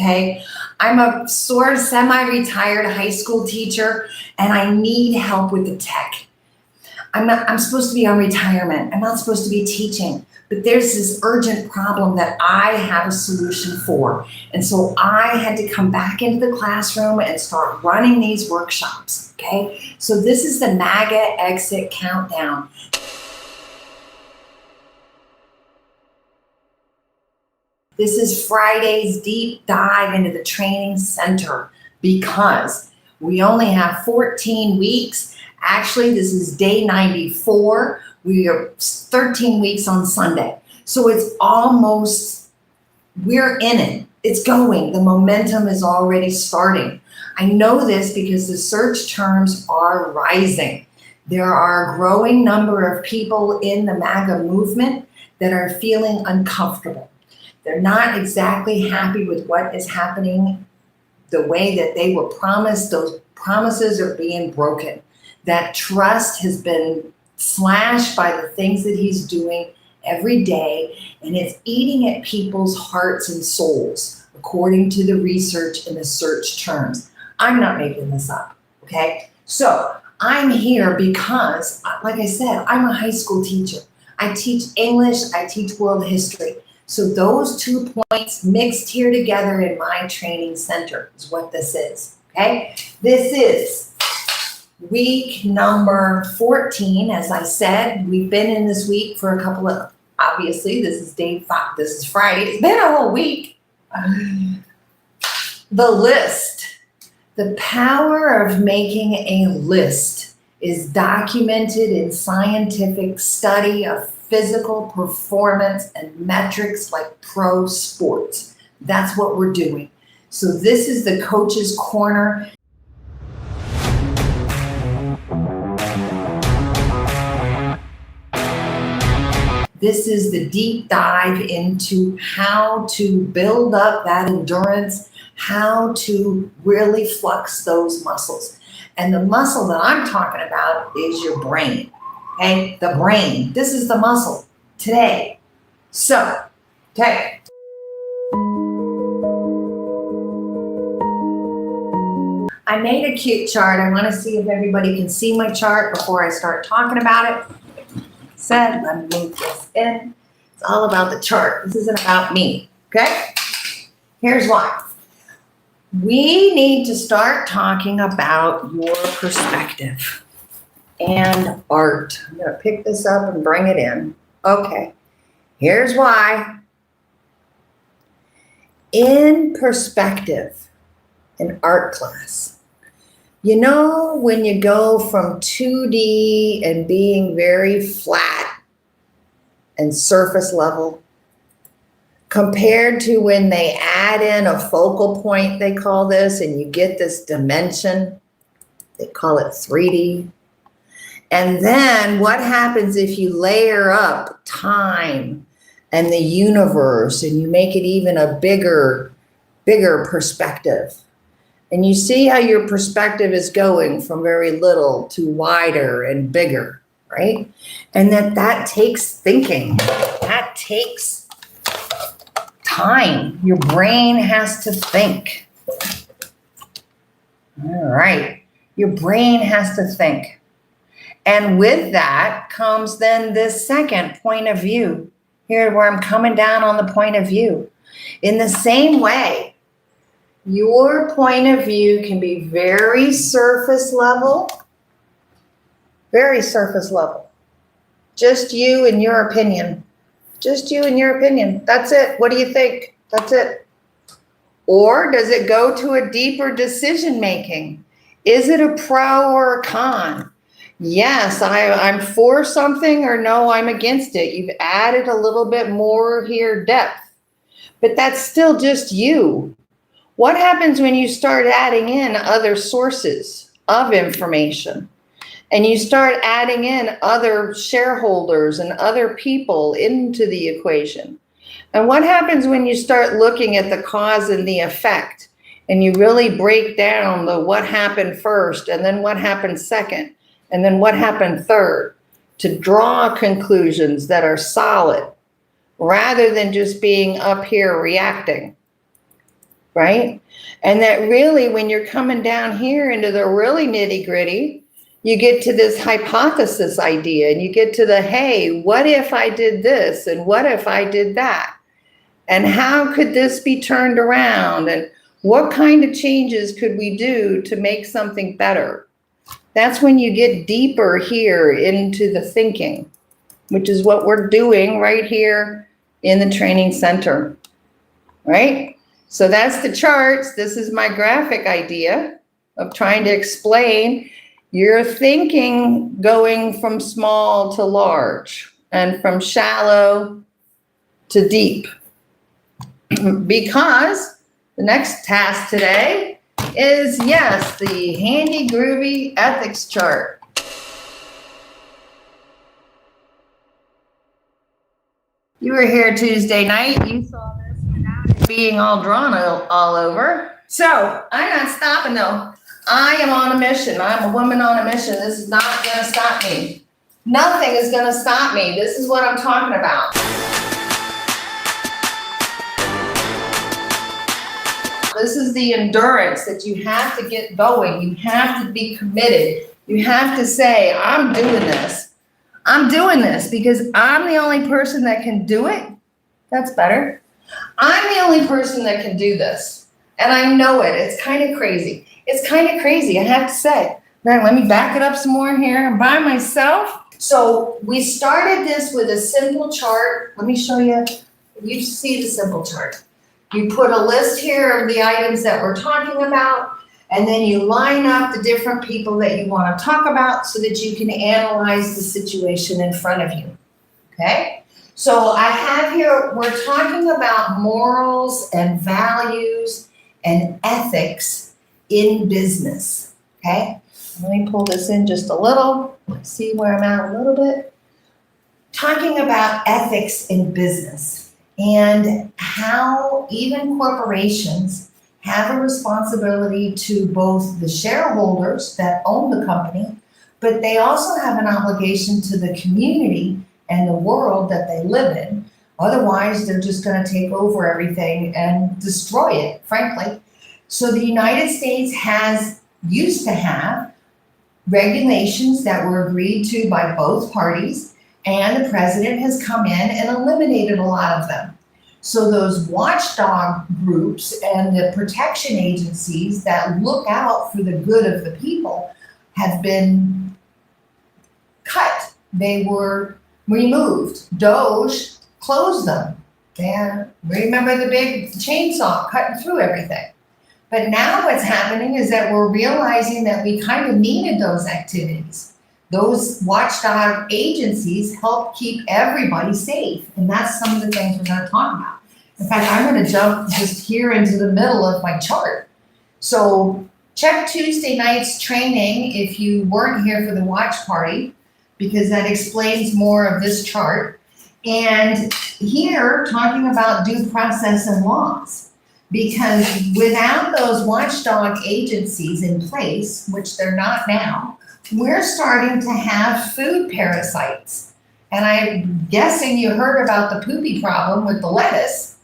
okay? I'm a sort of semi-retired high school teacher, and I need help with the tech. I'm supposed to be on retirement. I'm not supposed to be teaching, but there's this urgent problem that I have a solution for. And so I had to come back into the classroom and start running these workshops, okay? So this is the MAGA Exit Countdown. This is Friday's deep dive into the training center because we only have 14 weeks. Actually, this is day 94. We are 13 weeks on Sunday. So it's almost, we're in it. It's going. The momentum is already starting. I know this because the search terms are rising. There are a growing number of people in the MAGA movement that are feeling uncomfortable. They're not exactly happy with what is happening, the way that they were promised. Those promises are being broken. That trust has been slashed by the things that he's doing every day, and it's eating at people's hearts and souls, according to the research and the search terms. I'm not making this up, okay? So I'm here because, like I said, I'm a high school teacher. I teach English, I teach world history. So those 2 points mixed here together in my training center is what this is, okay? This is week number 14. As I said, we've been in this week for a couple of, obviously, this is day 5, this is Friday. It's been a whole week. The list. The power of making a list is documented in scientific study of physical performance and metrics like pro sports. That's what we're doing. So this is the Coach's Corner. This is the deep dive into how to build up that endurance, how to really flex those muscles. And the muscle that I'm talking about is your brain, okay? The brain. This is the muscle today. So, okay. I made a cute chart. I want to see if everybody can see my chart before I start talking about it. Said, let me move this in. It's all about the chart. This isn't about me, okay? Here's why. We need to start talking about your perspective and art. I'm going to pick this up and bring it in. Okay, here's why. In perspective, in art class, you know, when you go from 2D and being very flat and surface level, compared to when they add in a focal point, they call this, and you get this dimension, they call it 3D. And then what happens if you layer up time and the universe and you make it even a bigger perspective? And you see how your perspective is going from very little to wider and bigger, right? And that takes thinking. That takes time. Your brain has to think. All right. Your brain has to think. And with that comes then this second point of view. Here where I'm coming down on the point of view. In the same way, your point of view can be very surface level. Very surface level. Just you and your opinion. Just you and your opinion. That's it. What do you think? That's it. Or does it go to a deeper decision making? Is it a pro or a con? Yes, I'm for something, or no, I'm against it. You've added a little bit more here, depth. But that's still just you. What happens when you start adding in other sources of information? And you start adding in other shareholders and other people into the equation? And what happens when you start looking at the cause and the effect, and you really break down the what happened first, and then what happened second, and then what happened third, to draw conclusions that are solid, rather than just being up here reacting? right? And that really, when you're coming down here into the really nitty gritty, you get to this hypothesis idea and you get to the, hey, what if I did this? And what if I did that? And how could this be turned around? And what kind of changes could we do to make something better? That's when you get deeper here into the thinking, which is what we're doing right here in the training center, right? So that's the charts. This is my graphic idea of trying to explain your thinking going from small to large and from shallow to deep. Because the next task today is, yes, the handy groovy ethics chart. You were here Tuesday night. You saw this without it being all drawn all over. So I'm not stopping though. I am on a mission. I'm a woman on a mission. This is not going to stop me. Nothing is going to stop me. This is what I'm talking about. This is the endurance that you have to get going. You have to be committed. You have to say, I'm doing this. I'm doing this because I'm the only person that can do it. That's better. I'm the only person that can do this. And I know it. It's kind of crazy. It's kind of crazy, I have to say. Now, let me back it up some more here by myself. So we started this with a simple chart. Let me show you. You see the simple chart. You put a list here of the items that we're talking about, and then you line up the different people that you want to talk about so that you can analyze the situation in front of you, okay? So I have here, we're talking about morals and values and ethics in business, okay? Let me pull this in just a little, see where I'm at a little bit. Talking about ethics in business and how even corporations have a responsibility to both the shareholders that own the company, but they also have an obligation to the community and the world that they live in. Otherwise, they're just going to take over everything and destroy it, frankly. So the United States used to have regulations that were agreed to by both parties, and the president has come in and eliminated a lot of them. So those watchdog groups and the protection agencies that look out for the good of the people have been cut. They were removed. Doge closed them. And remember the big chainsaw cutting through everything. But now what's happening is that we're realizing that we kind of needed those activities. Those watchdog agencies help keep everybody safe. And that's some of the things we're going to talk about. In fact, I'm going to jump just here into the middle of my chart. So check Tuesday night's training if you weren't here for the watch party, because that explains more of this chart. And here, talking about due process and laws. Because without those watchdog agencies in place, which they're not now, we're starting to have food parasites. And I'm guessing you heard about the poopy problem with the lettuce,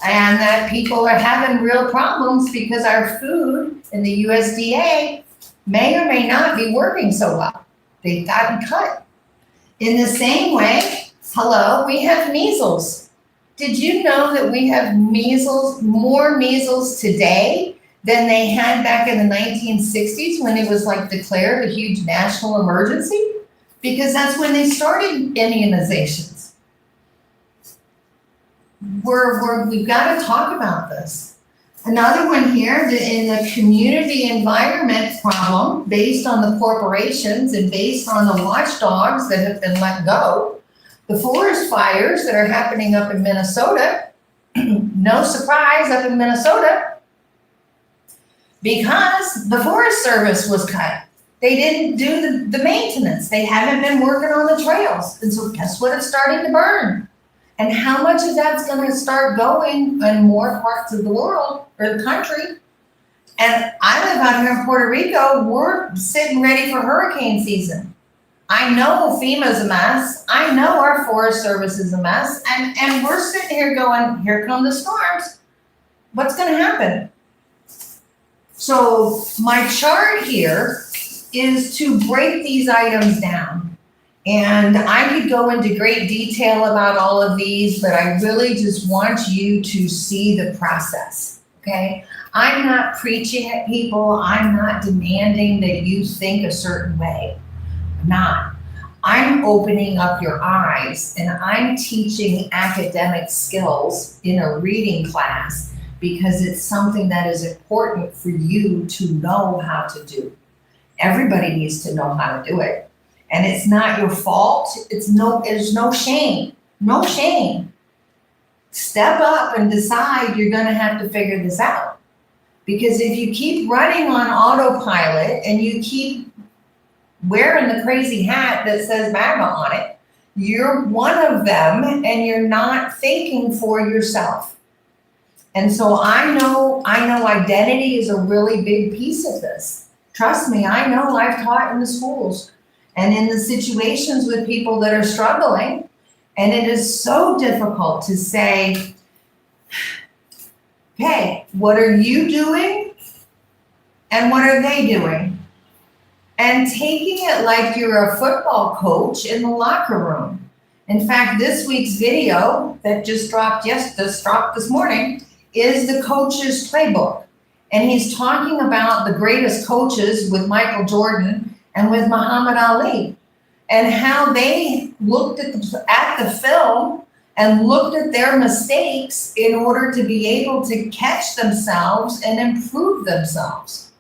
and that people are having real problems because our food in the USDA may or may not be working so well. They've gotten cut. In the same way, we have measles. Did you know that we have more measles today than they had back in the 1960s when it was like declared a huge national emergency? Because that's when they started immunizations. We've got to talk about this. Another one here, in the community environment problem, based on the corporations and based on the watchdogs that have been let go. The forest fires that are happening up in Minnesota, no surprise up in Minnesota, because the Forest Service was cut. They didn't do the maintenance. They haven't been working on the trails. And so guess what? It's starting to burn. And how much of that's going to start going in more parts of the world or the country? And I live out here in Puerto Rico. We're sitting ready for hurricane season. I know FEMA's a mess. I know our Forest Service is a mess. And we're sitting here going, here come the storms. What's going to happen? So my chart here is to break these items down. And I could go into great detail about all of these, but I really just want you to see the process, okay? I'm not preaching at people. I'm not demanding that you think a certain way. I'm not. I'm opening up your eyes, and I'm teaching academic skills in a reading class because it's something that is important for you to know how to do. Everybody needs to know how to do it. And it's not your fault. There's no shame. No shame. Step up and decide you're going to have to figure this out. Because if you keep running on autopilot and you keep wearing the crazy hat that says MAGA on it, you're one of them and you're not thinking for yourself. And so I know identity is a really big piece of this. Trust me, I know. I've taught in the schools and in the situations with people that are struggling. And it is so difficult to say, hey, what are you doing? And what are they doing? And taking it like you're a football coach in the locker room. In fact, this week's video that just dropped this morning is the coach's playbook. And he's talking about the greatest coaches with Michael Jordan and with Muhammad Ali, and how they looked at the film and looked at their mistakes in order to be able to catch themselves and improve themselves.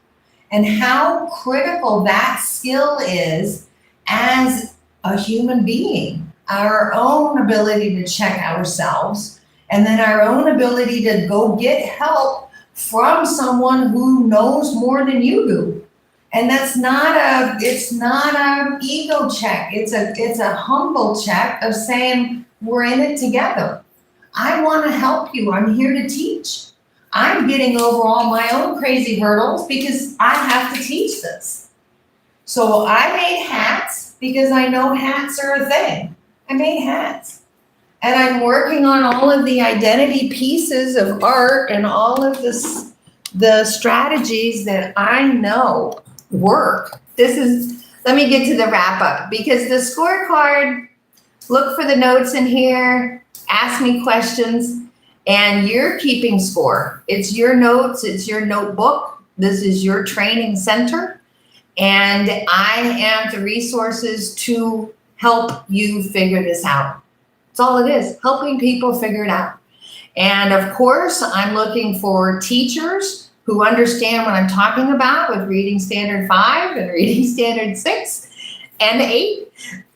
And how critical that skill is as a human being, our own ability to check ourselves, and then our own ability to go get help from someone who knows more than you do. And it's not a ego check. It's a humble check of saying, we're in it together. I want to help you. I'm here to teach. I'm getting over all my own crazy hurdles because I have to teach this. So I made hats because I know hats are a thing. I made hats. And I'm working on all of the identity pieces of art and all of the strategies that I know work. Let me get to the wrap up, because the scorecard, look for the notes in here, ask me questions, and you're keeping score. It's your notes, it's your notebook. This is your training center. And I am the resources to help you figure this out. That's all it is, helping people figure it out. And of course, I'm looking for teachers who understand what I'm talking about with Reading Standard 5 and Reading Standard 6 and 8.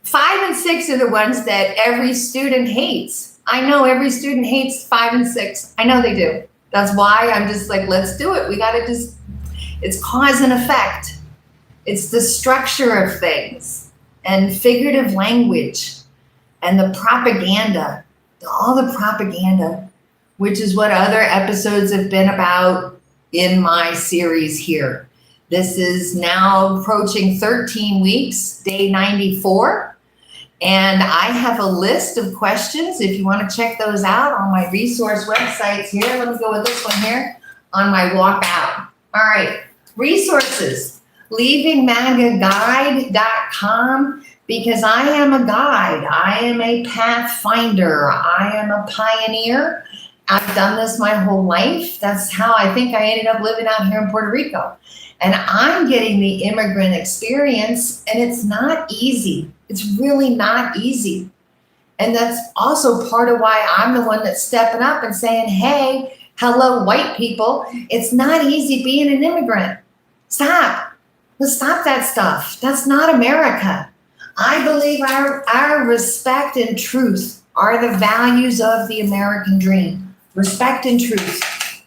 5 and 6 are the ones that every student hates. I know every student hates 5 and 6. I know they do. That's why I'm just like, let's do it. It's cause and effect. It's the structure of things and figurative language and the propaganda, all the propaganda, which is what other episodes have been about in my series here. This is now approaching 13 weeks, day 94. And I have a list of questions if you want to check those out on my resource websites here. Let me go with this one here on my walkout. All right, resources, LeavingMAGAguide.com, because I am a guide. I am a pathfinder. I am a pioneer. I've done this my whole life. That's how I think I ended up living out here in Puerto Rico. And I'm getting the immigrant experience, and it's not easy. It's really not easy. And that's also part of why I'm the one that's stepping up and saying, hey, hello, white people. It's not easy being an immigrant. Stop. Let's stop that stuff. That's not America. I believe our respect and truth are the values of the American dream. Respect and truth.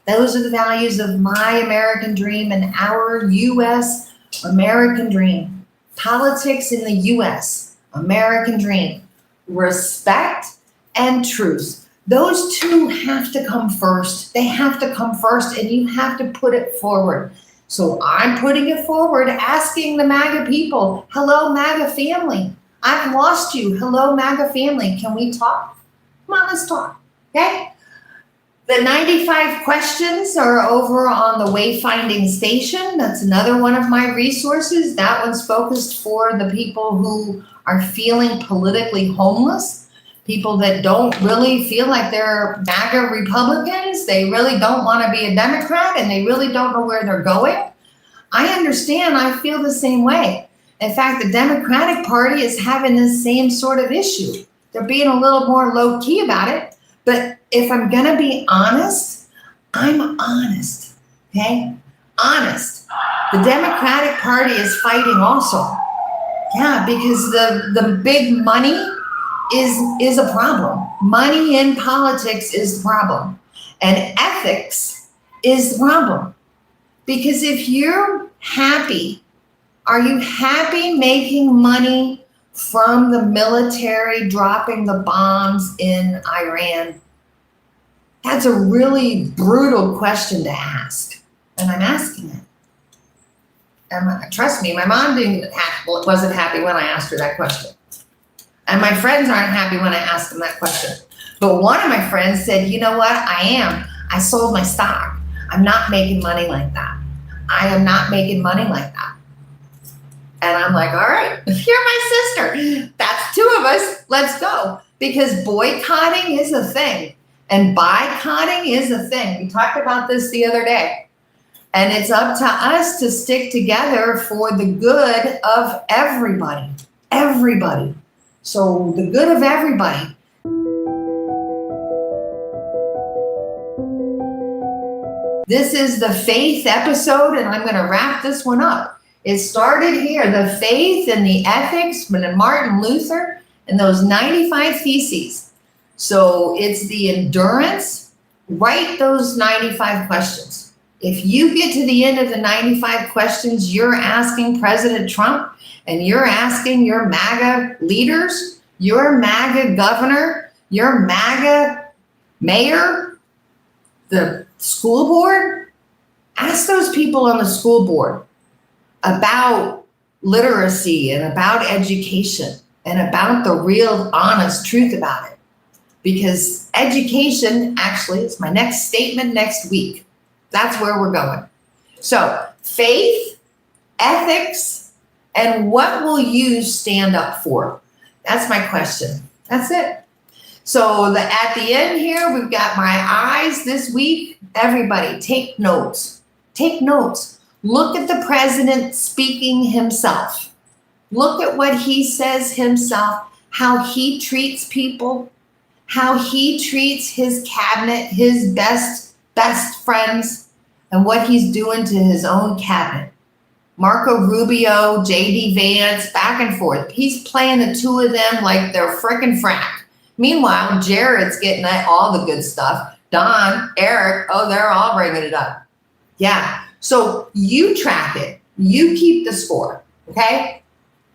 Those are the values of my American dream and our U.S. American dream. Politics in the U.S. American dream. Respect and truth. Those two have to come first. They have to come first, and you have to put it forward. So I'm putting it forward, asking the MAGA people, hello, MAGA family. I've lost you. Hello, MAGA family. Can we talk? Come on, let's talk. Okay? The 95 questions are over on the Wayfinding Station. That's another one of my resources. That one's focused for the people who are feeling politically homeless, people that don't really feel like they're MAGA Republicans. They really don't want to be a Democrat and they really don't know where they're going. I understand. I feel the same way. In fact, the Democratic Party is having the same sort of issue. They're being a little more low key about it. But if I'm going to be honest, I'm honest, okay? Honest. The Democratic Party is fighting also. Yeah, because the big money is a problem. Money in politics is the problem. And ethics is the problem. Because if you're happy, are you happy making money from the military dropping the bombs in Iran? That's a really brutal question to ask, and I'm asking it. And trust me, my mom wasn't happy when I asked her that question. And my friends aren't happy when I ask them that question. But one of my friends said, you know what, I am. I sold my stock. I'm not making money like that. I am not making money like that. And I'm like, all right, you're my sister. That's two of us. Let's go. Because boycotting is a thing. And buycotting is a thing. We talked about this the other day. And it's up to us to stick together for the good of everybody. Everybody. So the good of everybody. This is the faith episode, and I'm going to wrap this one up. It started here, the faith and the ethics from Martin Luther and those 95 theses. So it's the endurance. Write those 95 questions. If you get to the end of the 95 questions, you're asking President Trump and you're asking your MAGA leaders, your MAGA governor, your MAGA mayor, the school board, ask those people on the school board about literacy and about education and about the real honest truth about it. Because education actually is my next statement next week. That's where we're going. So faith, ethics, and what will you stand up for? That's my question. That's it. So at the end here, we've got my eyes this week. Everybody take notes. Take notes. Look at the president speaking himself. Look at what he says himself, how he treats people, how he treats his cabinet, his best friends, and what he's doing to his own cabinet. Marco Rubio, J.D. Vance, back and forth. He's playing the two of them like they're frickin' frack. Meanwhile, Jared's getting all the good stuff. Don, Eric, they're all bringing it up. Yeah. So you track it. You keep the score. Okay?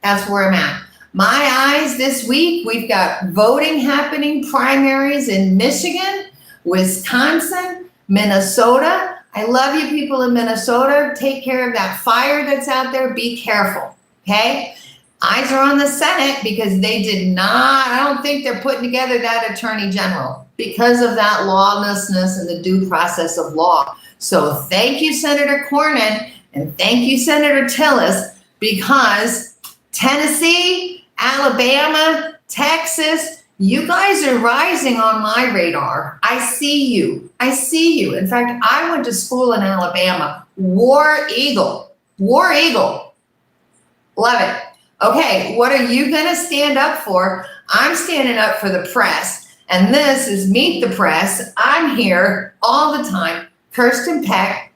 That's where I'm at. My eyes this week, we've got voting happening, primaries in Michigan, Wisconsin, Minnesota. I love you people in Minnesota. Take care of that fire that's out there. Be careful. Okay? Eyes are on the Senate because they did not, I don't think they're putting together that attorney general because of that lawlessness and the due process of law. So thank you, Senator Cornyn, and thank you, Senator Tillis, because Tennessee, Alabama, Texas, you guys are rising on my radar. I see you. I see you. In fact, I went to school in Alabama. War Eagle. War Eagle. Love it. Okay, what are you going to stand up for? I'm standing up for the press, and this is Meet the Press. I'm here all the time. Kirsten Peck,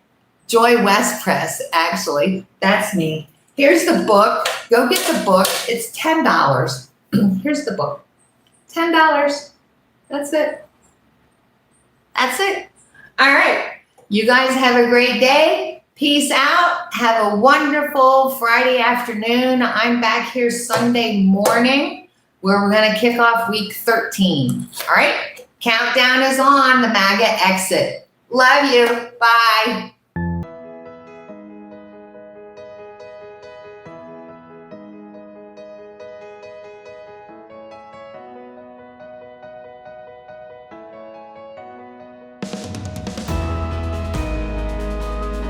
Joy West Press, actually. That's me. Here's the book. Go get the book. It's $10. Here's the book. $10. That's it. That's it. All right. You guys have a great day. Peace out. Have a wonderful Friday afternoon. I'm back here Sunday morning where we're going to kick off week 13. All right. Countdown is on, the MAGA exit. Love you. Bye.